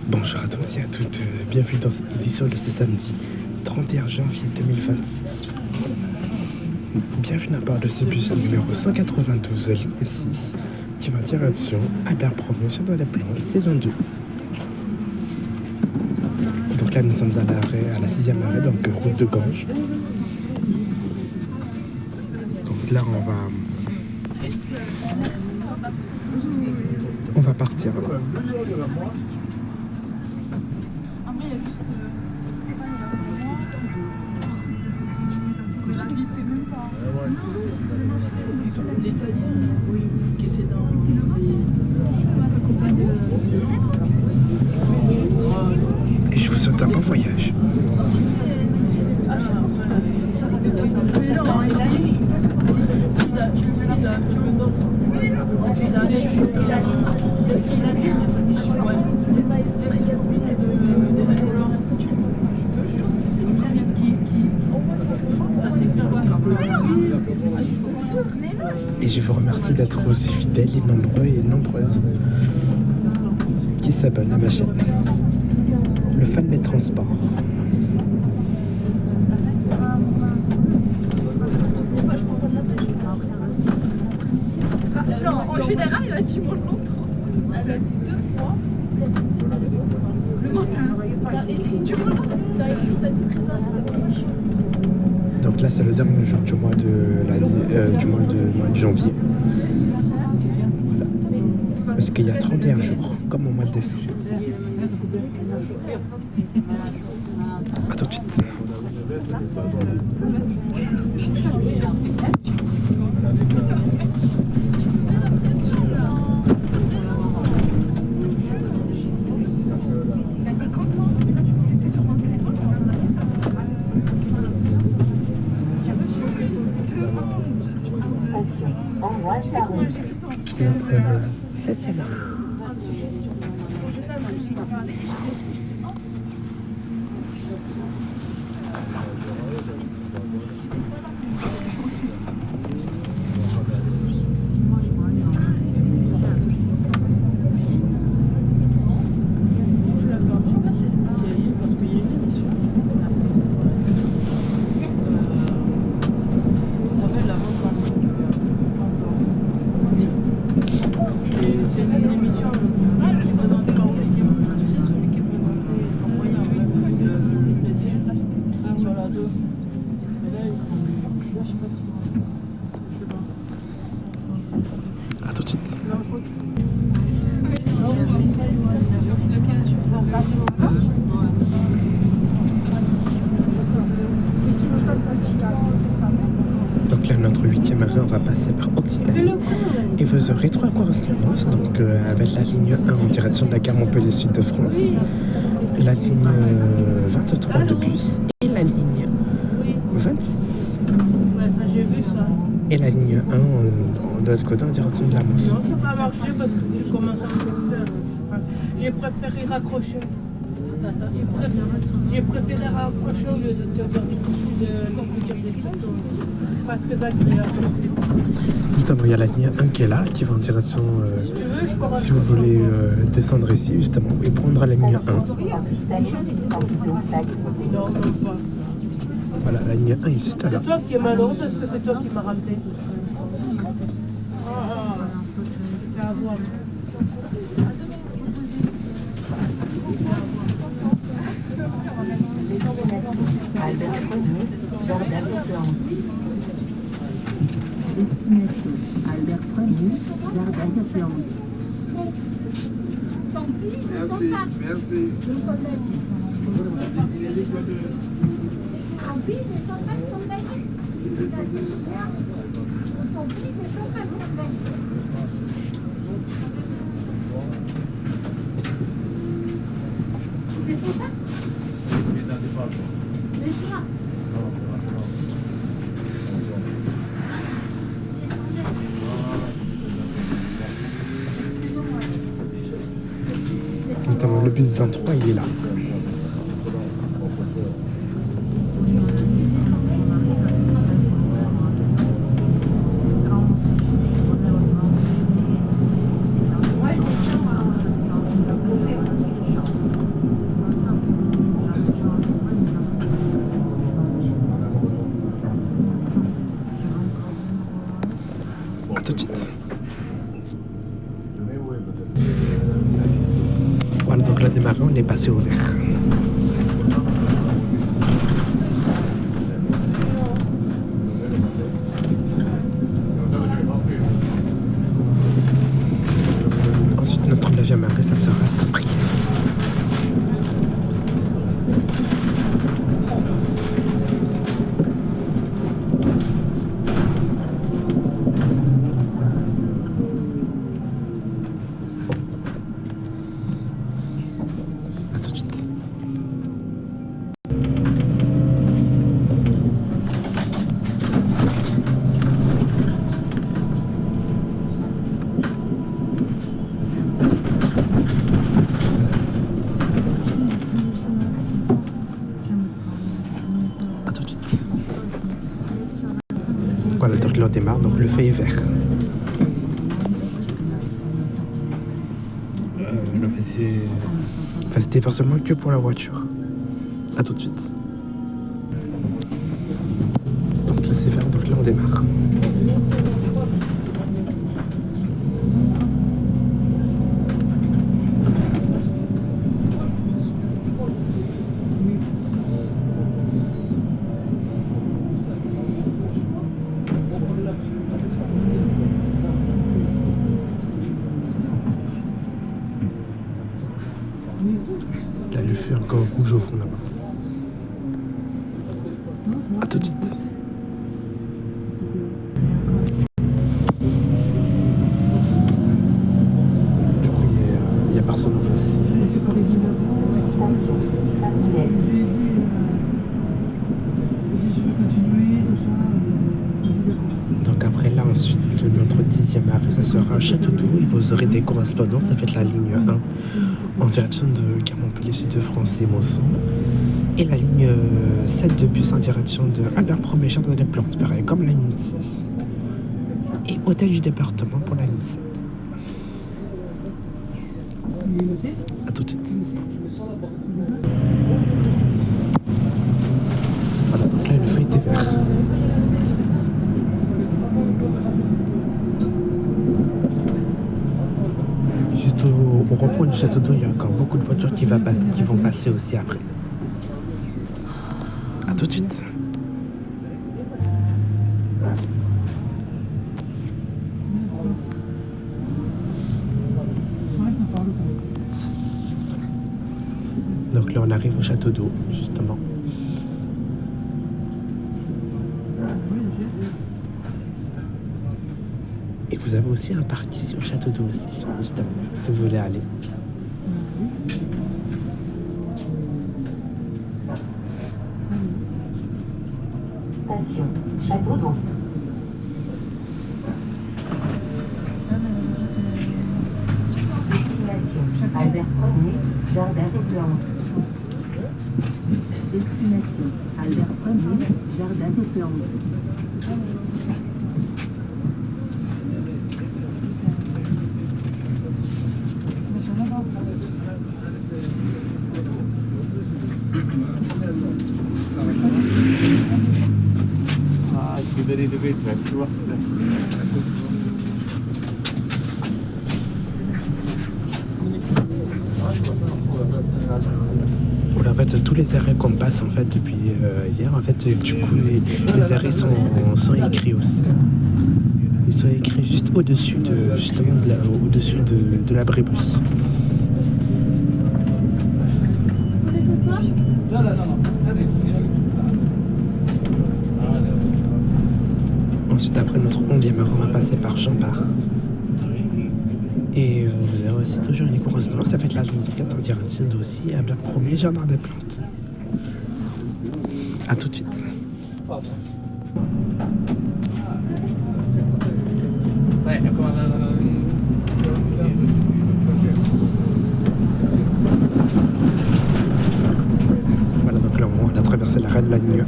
Bonjour à tous et à toutes, bienvenue dans cette édition de ce samedi 31 janvier 2026. Bienvenue à bord de ce bus numéro 192, ligne 6, qui va en direction Albert Ier, Jardin des Plantes, saison 2. Donc là nous sommes à l'arrêt, à la 6e arrêt, donc route de Ganges. Donc là on va partir là. Et je vous souhaite un bon voyage. Et je vous remercie d'être aussi fidèles et nombreux et nombreuses qui s'abonnent à ma chaîne. Le fan des transports. Non, en général, elle a dit mon nom. Elle a dit 2 fois. Le matin. T'as écrit du mois. T'as écrit, t'as dit présent. Donc là c'est le dernier jour du mois de janvier. Voilà. Parce qu'il y a 31 jours, comme au mois de décembre. A tout de suite. C'est notre 7e arrêt. A tout de suite. Donc là, notre 8e arrêt, on va passer par Occitanie. Et vous aurez 3 correspondances, donc avec la ligne 1 en direction de la gare Montpellier Sud de France, la ligne 23 de bus et la ligne 26. Et la ligne 1 de l'autre côté en direction de la Mosson. Non, ça n'a pas marché parce que tu commences à me faire. J'ai préféré raccrocher. J'ai préféré raccrocher au lieu de te dire des trucs. Pas très agréable. Justement, il y a la ligne 1 qui est là, qui va en direction, si vous voulez descendre ici, justement, et prendre la ligne 1. Non, non, pas. Voilà, la ligne 1 est juste là. C'est toi qui es malheureux parce que c'est toi qui m'as ramené. C'est à voir. Albert Ier, Jardin des Plantes. Destination Albert Ier, Jardin des Plantes. Merci, merci. Justement, le bus 23, il est là. a démarré, on est passé au vert. Ensuite, notre 9e arrêt, ça sera Saint-Priest. À tout de suite. À tout de suite. Voilà, donc là on démarre, donc le feu est vert. Non, mais c'est... Enfin, c'était vert seulement que pour la voiture. À tout de suite. Donc là c'est vert, donc là on démarre. Là le feu est encore rouge au fond là-bas. À tout de suite. Du coup, il y a personne en face. Station Saint-Priest. Donc après là, ensuite, notre 10e arrêt, ça sera Château d'Eau et vous aurez des correspondances avec la ligne 1 en direction de Gare Montpellier Sud de France et Mausson. Et la ligne 7 de bus en direction de Albert Ier Jardin des Plantes, pareil comme la ligne 6. Et Hôtel du département pour la ligne 7. A tout de suite. Voilà, donc là le feu était vert. Juste au rond-point du Château d'Eau, il y a encore beaucoup de voitures qui vont passer aussi après. A tout de suite. Donc là on arrive au Château d'Eau, justement. Et vous avez aussi un parc ici au Château d'Eau aussi, justement, si vous voulez aller. Station Château d'Eau. Destination Albert Ier, Jardin des Plantes. Destination Albert Ier, Jardin des Plantes. Ah, je suis very debate, tu vois. Voilà, en fait, tous les arrêts qu'on passe en fait depuis hier, en fait, du coup, les arrêts sont écrits aussi. Ils sont écrits juste au-dessus de, justement, au-dessus de l'abribus. Ensuite, après notre 11e heure, on va passer par Jean-Bart. Et vous avez aussi toujours une correspondance avec la ligne 7 en direction d'Ausy à Albert Ier Jardin des Plantes. A tout de suite. Voilà, donc là on a traversé la rade de la ligne 1.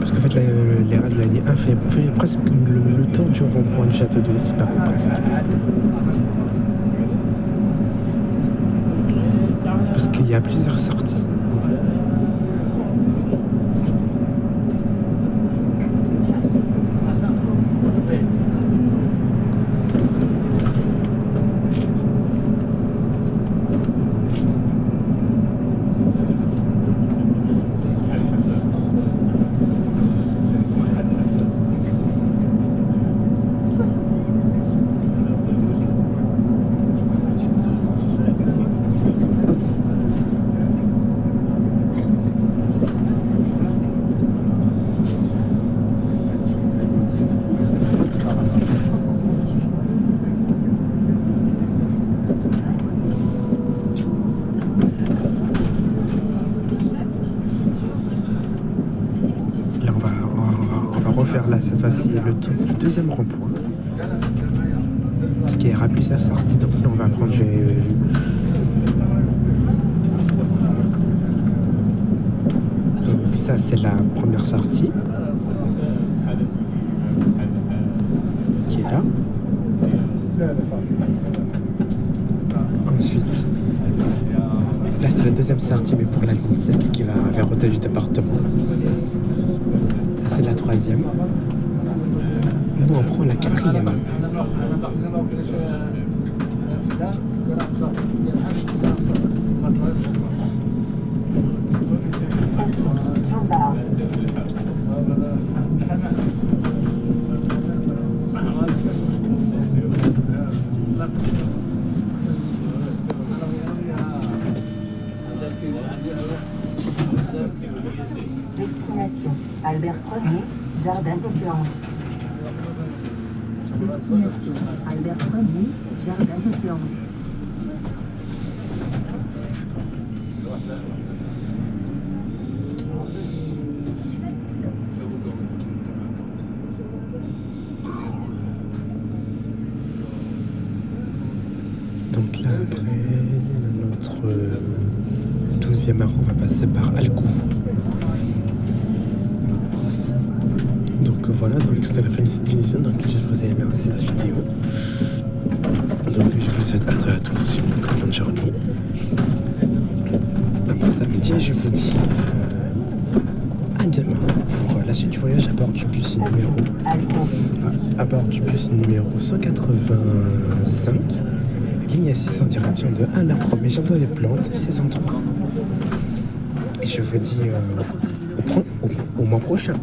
Parce qu'en fait les rades de la ligne 1 fait presque le tour du rond-point du Château d'Eau ici, par contre, presque. Parce qu'il y a plusieurs sorties. le tour du deuxième rond-point. Ce qui est plus à sortie. Donc là, on va prendre... Donc ça, c'est la première sortie. Qui est là. Ensuite, là c'est la deuxième sortie, mais pour la ligne 7 qui va vers Hôtel du Département. Ça c'est la troisième. Nous on prend la quatrième. Destination Albert Ier, Jardin des Plantes. Destination Albert Ier, Jardin des Plantes. Donc là après notre 12e arrêt, on va passer par Alcourt. Donc voilà, donc c'est la fin de cette émission. Donc j'espère que vous avez aimé cette vidéo. Donc je vous souhaite à tous une très bonne journée. À bon samedi, je vous dis à demain pour la suite du voyage à bord du bus numéro 185, ligne 6 en direction de Albert Ier, Jardin des Plantes, saison 3. Et je vous dis au mois prochain.